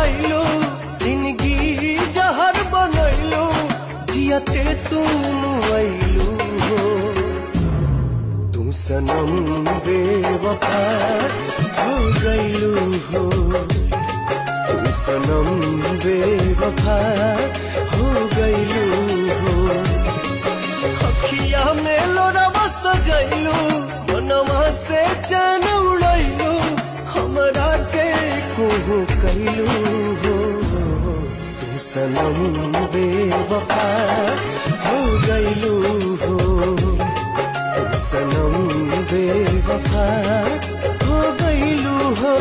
कैलू जिंदगी जहर बनैलू जियते तुम ऐलू हो तू सनम बेवफा हो गईलू हो तू सनम बेवफा हो गईलू हो अखिया में लोरवा सजैलू मनवा से चैन उड़ैलू हमरा के कोहू कैलू हो तू सनम बेवफा हो गईलू हो तू सनम बेवफा हो गईलू हो